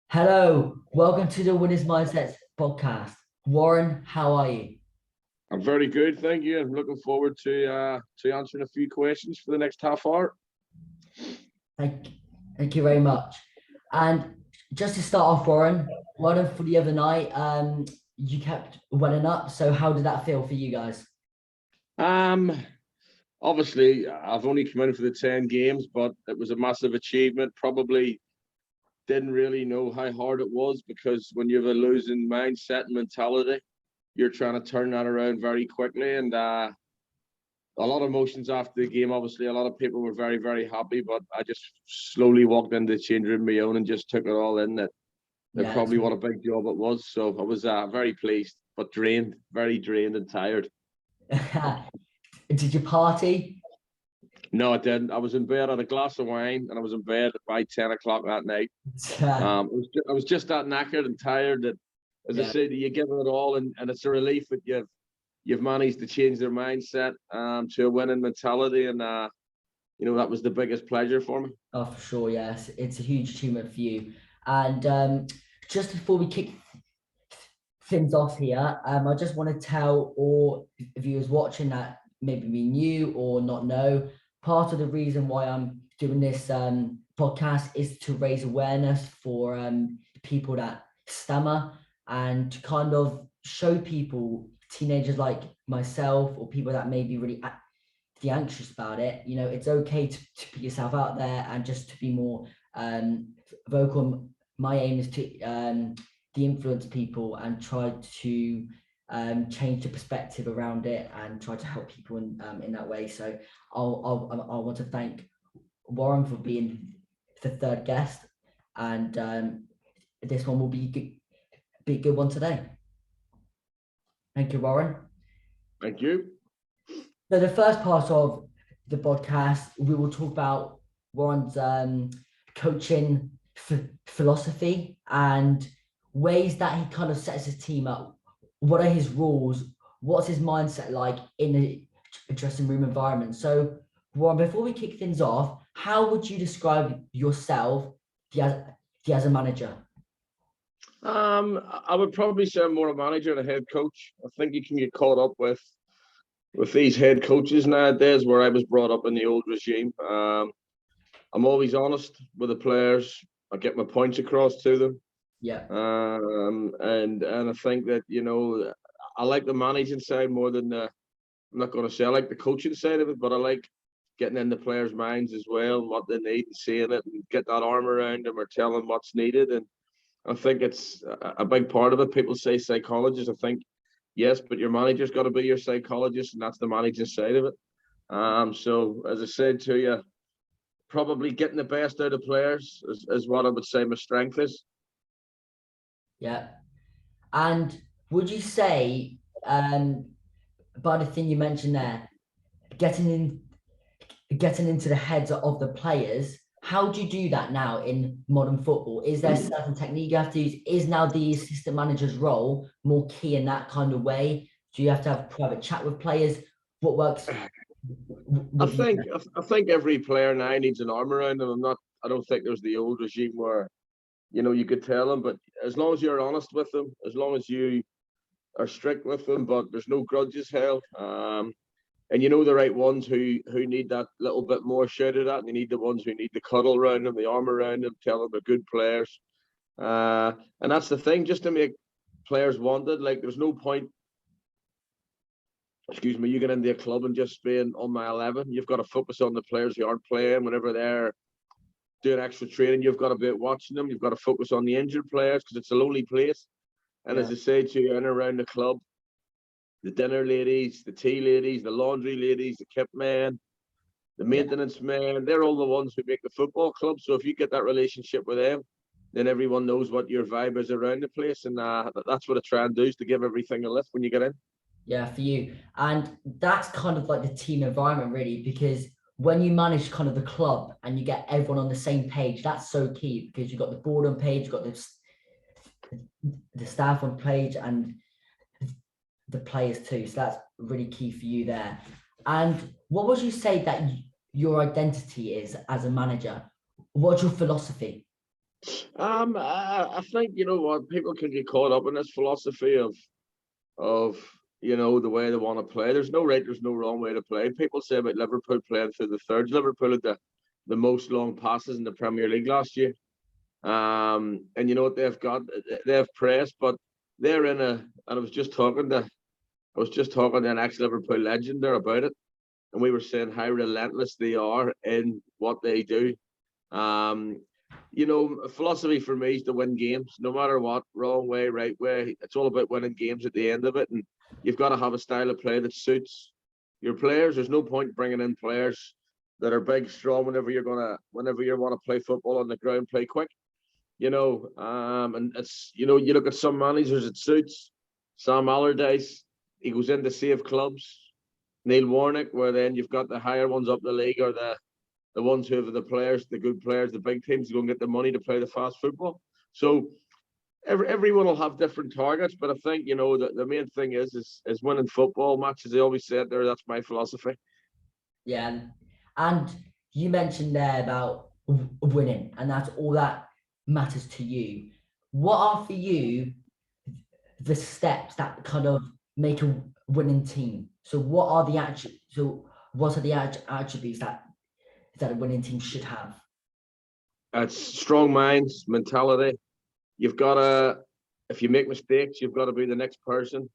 Hello, welcome to the Winners Mindsets podcast. Warren, how are you? I'm very good, thank you. I'm looking forward to answering a few questions for the next half hour. Thank you very much. And just to start off, Warren, well done for the other night. You kept welling up. So how did that feel for you guys? Obviously, I've only come in for the 10 games, but it was a massive achievement. Probably didn't really know how hard it was, because when you have a losing mindset and mentality, you're trying to turn that around very quickly. And a lot of emotions after the game. Obviously, a lot of people were very, very happy, but I just slowly walked into the change room my own and just took it all in. That probably what a big job it was. So I was very pleased, but drained, very drained and tired. Did you party? No, I didn't. I was in bed, I had a glass of wine, and I was in bed by 10 o'clock that night. I was just that knackered and tired that, as I said, you give it all, and it's a relief that you've managed to change their mindset to a winning mentality, and that was the biggest pleasure for me. Oh, for sure, yes. It's a huge achievement for you. And just before we kick things off here, I just want to tell all viewers watching that maybe be new or not know, part of the reason why I'm doing this podcast is to raise awareness for people that stammer, and to kind of show people, teenagers like myself, or people that may be really anxious about it, it's okay to put yourself out there and just to be more vocal. My aim is to influence people and try to change the perspective around it and try to help people in that way. So I want to thank Warren for being the third guest, and this one will be a good one today. Thank you, Warren. Thank you. So the first part of the podcast, we will talk about Warren's coaching philosophy and ways that he kind of sets his team up. What are his rules? What's his mindset like in a dressing room environment? So, Warren, before we kick things off, how would you describe yourself as a manager? I would probably say I'm more a manager and a head coach. I think you can get caught up with these head coaches nowadays, where I was brought up in the old regime. I'm always honest with the players. I get my points across to them. Yeah. And I think that, I like the managing side more than I'm not going to say I like the coaching side of it, but I like getting in the players' minds as well, what they need, and seeing it, and get that arm around them or tell them what's needed. And I think it's a big part of it. People say psychologist. I think, yes, but your manager's got to be your psychologist, and that's the managing side of it. So as I said to you, probably getting the best out of players is what I would say my strength is. Yeah. And would you say, by the thing you mentioned there, getting into the heads of the players, how do you do that now in modern football? Is there a certain technique you have to use? Is now the assistant manager's role more key in that kind of way? Do you have to have a private chat with players? What works? I think every player now needs an arm around them. I don't think there's the old regime where, you could tell them, but as long as you're honest with them, as long as you are strict with them, but there's no grudges held. And the right ones who need that little bit more shouted at, and you need the ones who need the cuddle around them, the arm around them, tell them they're good players. And that's the thing, just to make players wanted. Like, there's no point, you get into a club and just being on my 11. You've got to focus on the players who aren't playing. Whenever they're doing extra training, you've got to be out watching them. You've got to focus on the injured players, because it's a lonely place. And as I say to you, in and around the club, the dinner ladies, the tea ladies, the laundry ladies, the kit men, the maintenance men, they're all the ones who make the football club. So if you get that relationship with them, then everyone knows what your vibe is around the place. And that's what I try and do, is to give everything a lift when you get in. Yeah, for you. And that's kind of like the team environment, really, because when you manage kind of the club and you get everyone on the same page, that's so key, because you've got the board on page, you've got the staff on page, and the players too. So that's really key for you there. And what would you say that your identity is as a manager? What's your philosophy? I think you know what people can get caught up in this philosophy of the way they want to play. There's no right, there's no wrong way to play. People say about Liverpool playing through the thirds. Liverpool had the most long passes in the Premier League last year. And you know what they've got? They have press, but they're in a. And I was just talking to an ex-Liverpool legend there about it, and we were saying how relentless they are in what they do. Um, philosophy for me is to win games, no matter what, wrong way, right way. It's all about winning games at the end of it, and you've got to have a style of play that suits your players. There's no point bringing in players that are big, strong. Whenever you want to play football on the ground, play quick. And it's you look at some managers, it suits. Sam Allardyce, he goes in to save clubs. Neil Warnock, where then you've got the higher ones up the league, or the ones who have the players, the good players, the big teams to go and get the money to play the fast football. So everyone will have different targets, but I think the main thing is winning football matches. They always said there. That's my philosophy. Yeah. And you mentioned there about winning, and that's all that matters to you. What are for you the steps that kind of make a winning team? So what are the attributes that a winning team should have? It's strong minds, mentality. You've got to, if you make mistakes, you've got to be the next person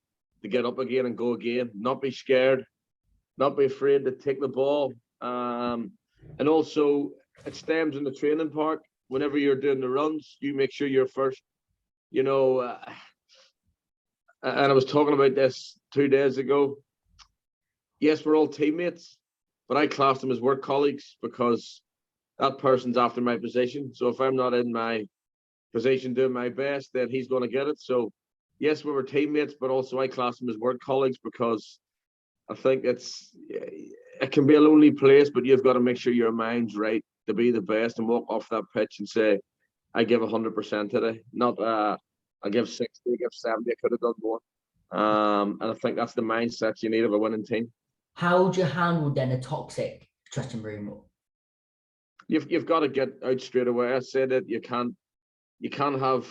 to get up again and go again. Not be scared, not be afraid to take the ball. And also, it stems in the training park. Whenever you're doing the runs, you make sure you're first. You know, and I was talking about this 2 days ago. Yes, we're all teammates, but I class them as work colleagues because that person's after my position. So if I'm not in my position doing my best, then he's going to get it. So yes, we were teammates, but also I class them as work colleagues because I think it can be a lonely place, but you've got to make sure your mind's right to be the best and walk off that pitch and say, I give 100% today. Not I give 60, I give 70, I could have done more. And I think that's the mindset you need of a winning team. How would you handle then a toxic dressing room? You've got to get out straight away. I said that you can't have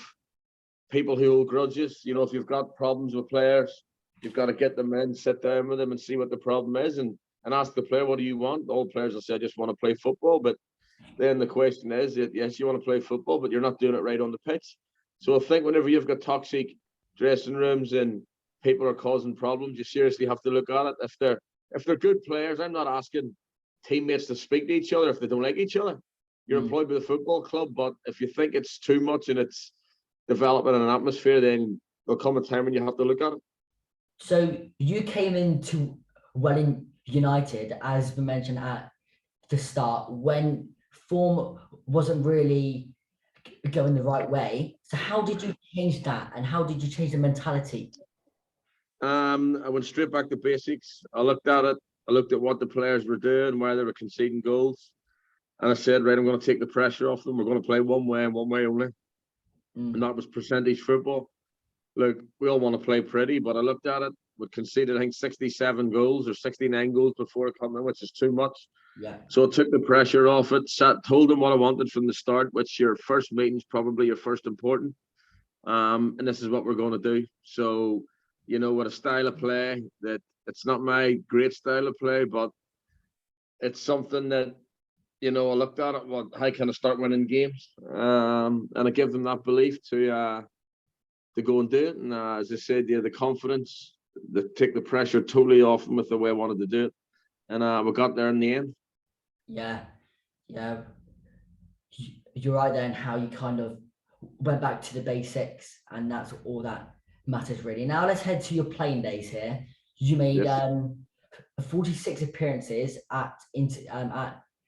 people who hold grudges. If you've got problems with players, you've got to get them in, sit down with them and see what the problem is and ask the player, what do you want? All players will say, I just want to play football. But then the question is, yes, you want to play football, but you're not doing it right on the pitch. So I think whenever you've got toxic dressing rooms and people are causing problems, you seriously have to look at it. If they're good players, I'm not asking teammates to speak to each other if they don't like each other. You're employed by the football club, but if you think it's too much and it's developing an atmosphere, then there'll come a time when you have to look at it. So you came into Welling United, as we mentioned at the start, when form wasn't really going the right way. So how did you change that, and how did you change the mentality? I went straight back to basics. I looked at it. I looked at what the players were doing, why they were conceding goals. And I said, right, I'm going to take the pressure off them. We're going to play one way and one way only. And that was percentage football. Look, we all want to play pretty, but I looked at it. We conceded, I think, 67 goals or 69 goals before coming in, which is too much. Yeah. So I took the pressure off it, told them what I wanted from the start, which your first meeting's probably your first important. And this is what we're going to do. So, with a style of play that it's not my great style of play, but it's something that, I looked at it, how can I start winning games? And I give them that belief to go and do it. And as I said, the confidence, take the pressure totally off them with the way I wanted to do it. And we got there in the end. Yeah. You're right there, and how you kind of went back to the basics, and that's all that matters really. Now let's head to your playing days here. You made 46 appearances at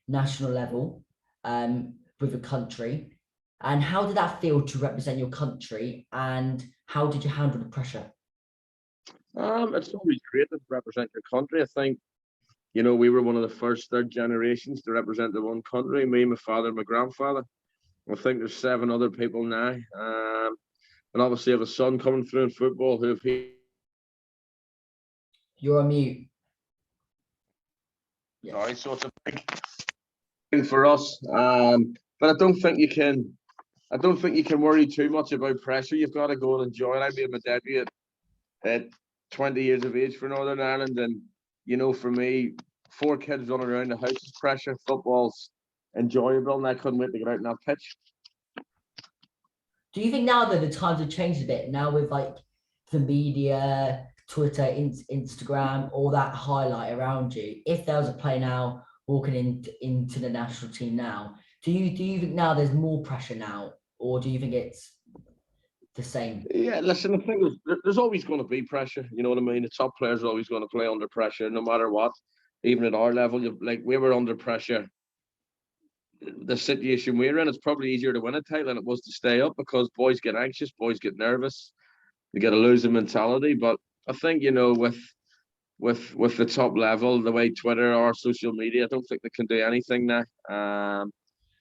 national level with a country. And how did that feel to represent your country, and how did you handle the pressure? It's always great to represent your country. I think, we were one of the first third generations to represent the one country, me, my father, my grandfather. I think there's 7 other people now. And obviously I have a son coming through in football who You're on mute. Yeah. Sorry, so it's a big thing for us. But I don't think you can. I don't think you can worry too much about pressure. You've got to go and enjoy it. I made my debut at 20 years of age for Northern Ireland, and for me, 4 kids running around the house is pressure. Football's enjoyable, and I couldn't wait to get out on that pitch. Do you think now that the times have changed a bit now with like the media, Twitter, Instagram, all that highlight around you? If there was a player now walking into the national team now, do you think now there's more pressure now, or do you think it's the same? Yeah, listen, I think there's always going to be pressure. You know what I mean? The top players are always going to play under pressure, no matter what. Even at our level, like we were under pressure. The situation we're in, it's probably easier to win a title than it was to stay up because boys get anxious, boys get nervous, they get a losing mentality. But I think with the top level, the way Twitter or social media, I don't think they can do anything now.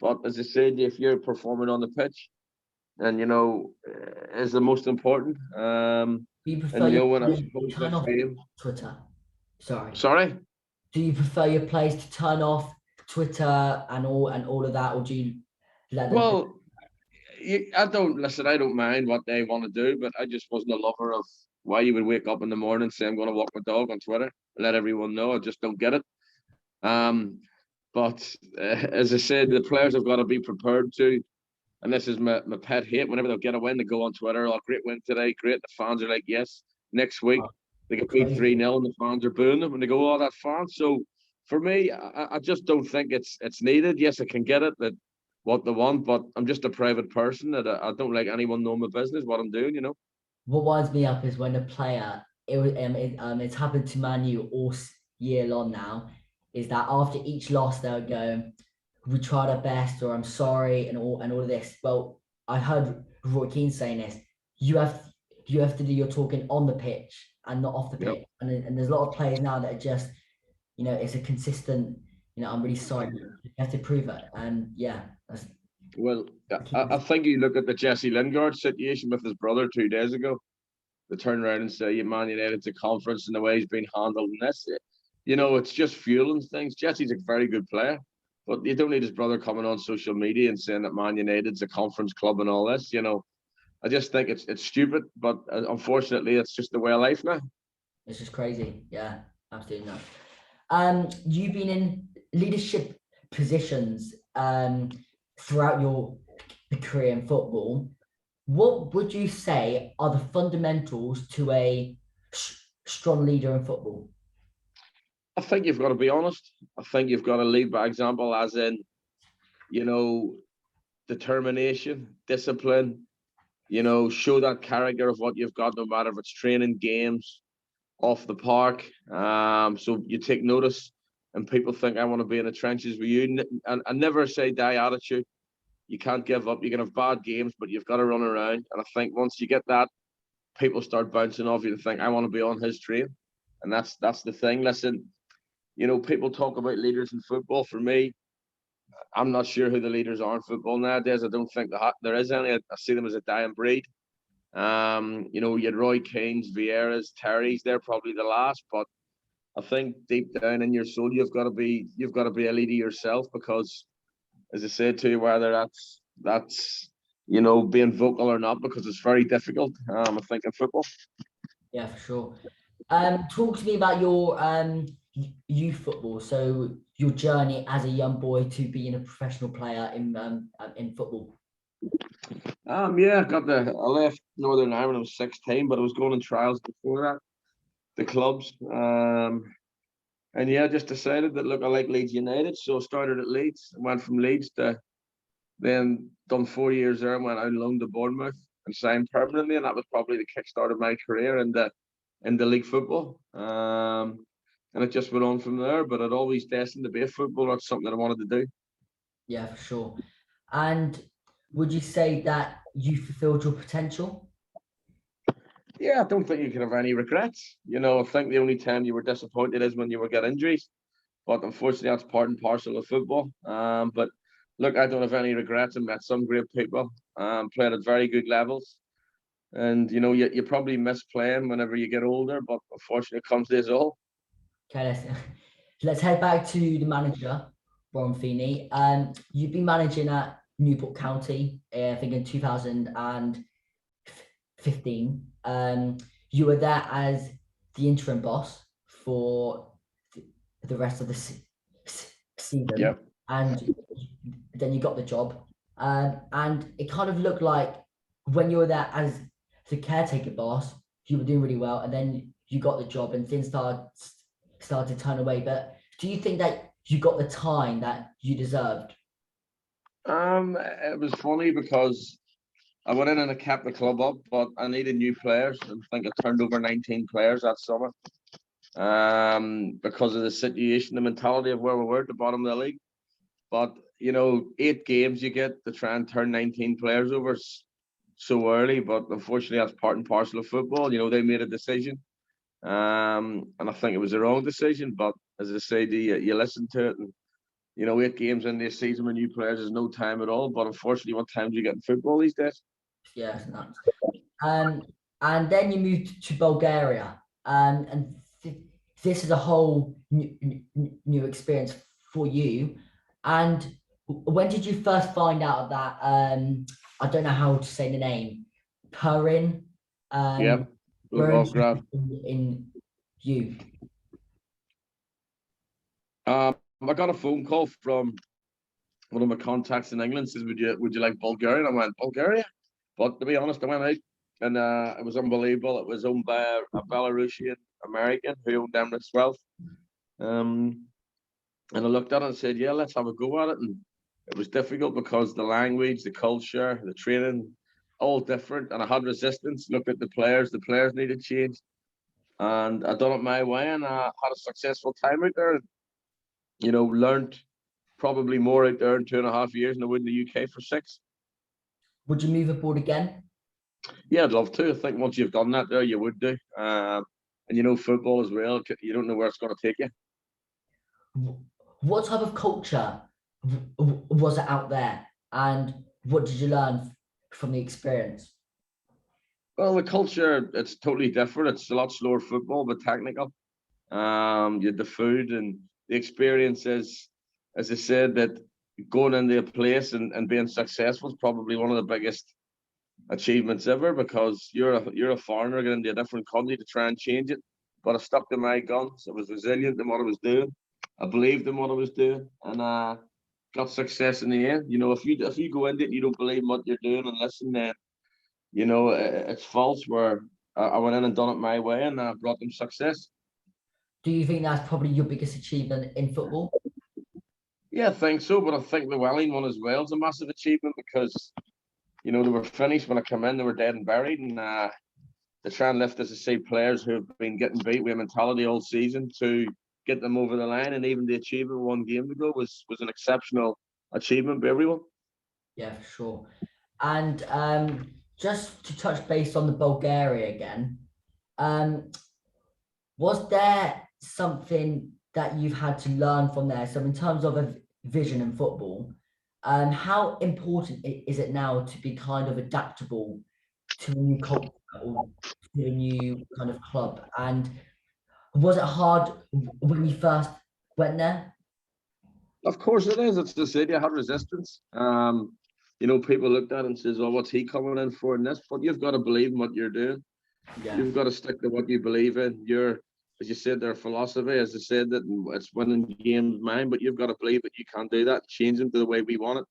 But as I said, if you're performing on the pitch, and is the most important. Do you prefer And your when I players to suppose turn with off fame. Twitter? Sorry. Sorry. Do you prefer your players to turn off Twitter and all of that, or do you let them? Well, I don't listen. I don't mind what they want to do, but I just wasn't a lover of why you would wake up in the morning and say I'm going to walk my dog on Twitter. Let everyone know. I just don't get it. But as I said, the players have got to be prepared to. And this is my pet hate. Whenever they'll get a win, they go on Twitter. Oh, great win today. Great. The fans are like, yes. Next week, they get beat 3-0 and the fans are booing them. And they go, oh, that fan. So for me, I just don't think it's needed. Yes, I can get it, that what they want, but I'm just a private person that I don't like anyone knowing my business, what I'm doing, What winds me up is when a player, it's happened to Man U all year long now, is that after each loss they'll go, we tried our best, or I'm sorry, and all of this. Well, I heard Roy Keane saying this. You have to do your talking on the pitch and not off the pitch. And there's a lot of players now that are just, it's a consistent, I'm really sorry. You have to prove it. And yeah, well, I think you look at the Jesse Lingard situation with his brother 2 days ago. They turn around and say, Man United's a conference and the way he's been handled in this. It's just fueling things. Jesse's a very good player, but you don't need his brother coming on social media and saying that Man United's a conference club and all this. I just think it's stupid, but unfortunately, it's just the way of life now. It's just crazy. Yeah, absolutely not. You've been in leadership positions throughout your career in football. What would you say are the fundamentals to a strong leader in football? I think you've got to be honest. I think you've got to lead by example, as in, determination, discipline, show that character of what you've got, no matter if it's training, games, off the park. So you take notice and people think, I want to be in the trenches with you. And I never say die attitude. You can't give up. You can have bad games, but you've got to run around. And I think once you get that, people start bouncing off you and think, I want to be on his train. And that's the thing. Listen, people talk about leaders in football. For me, I'm not sure who the leaders are in football nowadays. I don't think there is any. I see them as a dying breed. You had Roy Keane's, Vieira's, Terry's. They're probably the last, but I think deep down in your soul, you've got to be a leader yourself, because, as I said to you, whether that's being vocal or not, because it's very difficult. I think in football. Yeah, for sure. Talk to me about your youth football. So your journey as a young boy to being a professional player in football. Yeah, I left Northern Ireland when I was 16, but I was going on trials before that, the clubs. And yeah, I just decided that, look, I like Leeds United, so I started at Leeds. I went from Leeds to then done 4 years there and went out on loan to Bournemouth and signed permanently, and that was probably the kickstart of my career in the league football. And it just went on from there. But I'd always destined to be a footballer. That's something that I wanted to do. Yeah, for sure. And would you say that you fulfilled your potential? Yeah, I don't think you can have any regrets. I think the only time you were disappointed is when you were getting injuries. But unfortunately, that's part and parcel of football. But look, I don't have any regrets. I met some great people, played at very good levels. And, you probably miss playing whenever you get older, but unfortunately, it comes to us all. Okay, let's head back to the manager, Warren Feeney. You've been managing at Newport County, I think in 2015. You were there as the interim boss for the rest of the season, Yep. and then you got the job. And it kind of looked like when you were there as the caretaker boss, you were doing really well, and then you got the job, and things started to turn away. But do you think that you got the time that you deserved? It was funny because I went in and I kept the club up, but I needed new players. I think I turned over 19 players that summer. Because of the situation, the mentality of where we were at the bottom of the league. But 8 games you get to try and turn 19 players over so early. But unfortunately, that's part and parcel of football. They made a decision, and I think it was the wrong decision. But as I say, you listen to it, and 8 games in this season with new players is no time at all. But unfortunately, what time do you get in football these days? Yeah, it's nuts. And then you moved to Bulgaria, and this is a whole new experience for you. And when did you first find out that I don't know how to say the name, Pirin Blagoevgrad. in you? I got a phone call from one of my contacts in England. Says, "Would you like Bulgaria?" And I went, "Bulgaria?" But to be honest, I went out, and it was unbelievable. It was owned by a Belarusian American who owned Emirates Wealth. And I looked at it and said, "Yeah, let's have a go at it." And it was difficult because the language, the culture, the training, all different. And I had resistance. Looked at the players needed change. And I done it my way, and I had a successful time out there. Learned probably more out there in 2.5 years than I would in the UK for 6. Would you move aboard again? Yeah, I'd love to. I think once you've done that there, you would do. And football as well, you don't know where it's going to take you. What type of culture was it out there, and what did you learn from the experience? Well, the culture, it's totally different. It's a lot slower football, but technical. You had the food and the experience is, as I said, that going into a place and being successful is probably one of the biggest achievements ever, because you're a foreigner getting into a different country to try and change it. But I stuck to my guns. I was resilient in what I was doing. I believed in what I was doing, and got success in the end. If you go into it and you don't believe in what you're doing and listen, then it's false. Where I went in and done it my way, and I brought them success. Do you think that's probably your biggest achievement in football? Yeah, I think so. But I think the Welling one as well is a massive achievement, because they were finished when I came in. They were dead and buried, and to try and lift, as I say, players who have been getting beat with mentality all season, to get them over the line, and even to achieve it 1 game ago was an exceptional achievement by everyone. Yeah, for sure. And just to touch base on the Bulgaria again, was there something that you've had to learn from there? So in terms of a vision in football, how important is it now to be kind of adaptable to a new culture or to a new kind of club? And was it hard when you first went there? Of course it is. It's the city. I had resistance. People looked at it and says, "Oh, what's he coming in for in this?" But you've got to believe in what you're doing. Yeah. You've got to stick to what you believe in. As you said, their philosophy, as I said, that it's winning games mine, but you've got to believe that you can do that, change them to the way we want it.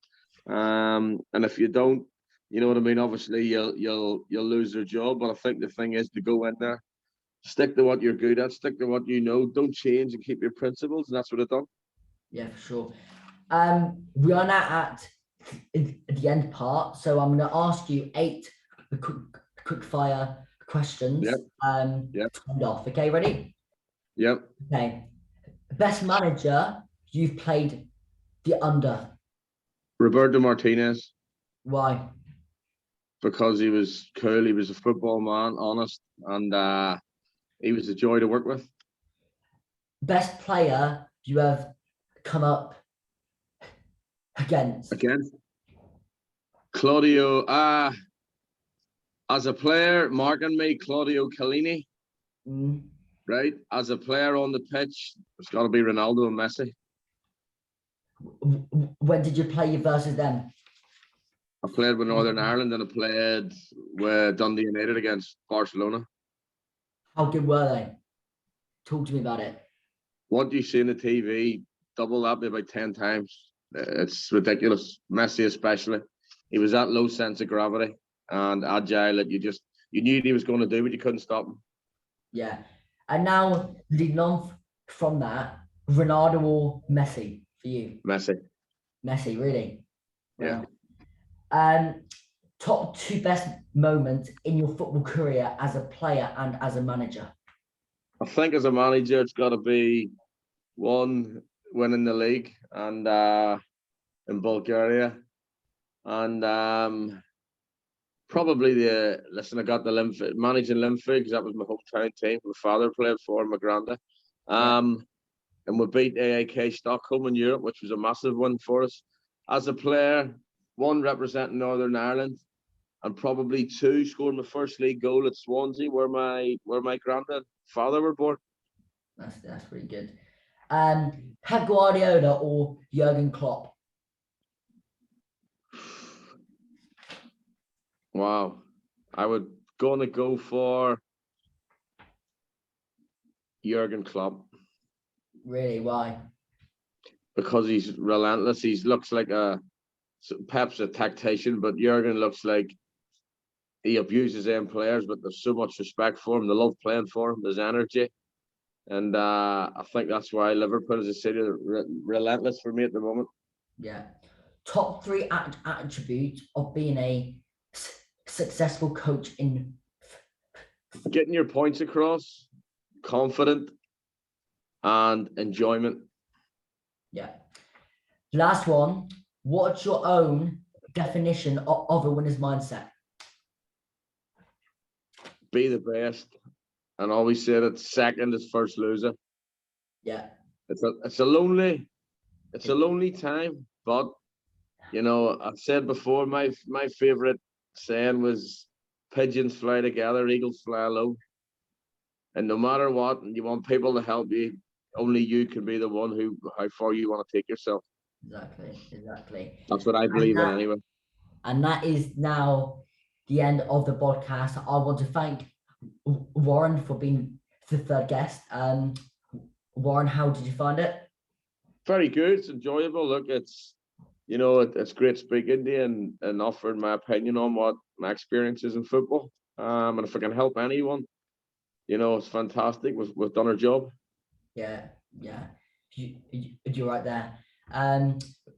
And if you don't, you know what I mean? Obviously, you'll lose your job. But I think the thing is to go in there, stick to what you're good at, stick to what you know, don't change, and keep your principles. And that's what I've done. Yeah, for sure. We are now at the end part, so I'm going to ask you 8 quick fire questions. Yep. To end off. Okay, ready? Yep. Okay. Best manager you've played the under? Roberto Martinez. Why? Because he was cool, he was a football man, honest, and he was a joy to work with. Best player you have come up against? Claudio, as a player, marking me, Claudio Chiellini. right? As a player on the pitch, it's got to be Ronaldo and Messi. When did you play versus them? I played with Northern Ireland and I played with Dundee United against Barcelona. How good were they? Talk to me about it. What you see on the TV, double that by about 10 times. It's ridiculous. Messi especially. He was that low sense of gravity and agile that you knew he was going to do, but you couldn't stop him. Yeah. And now, leading on from that, Ronaldo or Messi for you? Messi. Messi, really? Yeah. Wow. Top 2 best moments in your football career as a player and as a manager? I think as a manager, it's got to be one, winning the league and in Bulgaria, and probably I got the Lynch, managing Lynch because that was my hometown team. My father played for my granddad. And we beat AAK Stockholm in Europe, which was a massive one for us. As a player, 1 representing Northern Ireland, and probably 2 scoring my first league goal at Swansea, where my granddad father were born. That's pretty good. Pep Guardiola or Jurgen Klopp? Wow. I would gonna go for Jurgen Klopp. Really? Why? Because he's relentless. He looks like Pep's a tactician, but Jurgen looks like he abuses them players, but there's so much respect for him. They love playing for him. There's energy. And I think that's why Liverpool as a city are relentless for me at the moment. Yeah. Top 3 attributes of being a successful coach in... Getting your points across, confident, and enjoyment. Yeah. Last one. What's your own definition of a winner's mindset? Be the best. And always say that second is first loser. Yeah. It's a lonely time, but you know, I've said before, my favorite saying was pigeons fly together, eagles fly alone. And no matter what, and you want people to help you, only you can be the one how far you want to take yourself. Exactly. That's what I believe in anyway. And that is now the end of the podcast. I want to thank Warren for being the 3rd guest. Warren, how did you find it? Very good. It's enjoyable. Look, it's great speaking to you and offering my opinion on what my experience is in football. And if I can help anyone, it's fantastic. We've done our job. Yeah. You're right there.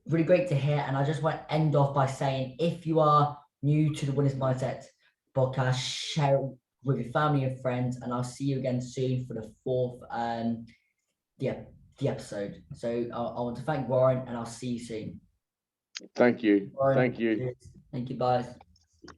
Really great to hear. And I just want to end off by saying, if you are new to the Winners Mindset podcast, share it with your family and friends, and I'll see you again soon for the 4th the episode. So I want to thank Warren, and I'll see you soon. Thank you. Warren, thank you. Thank you, guys.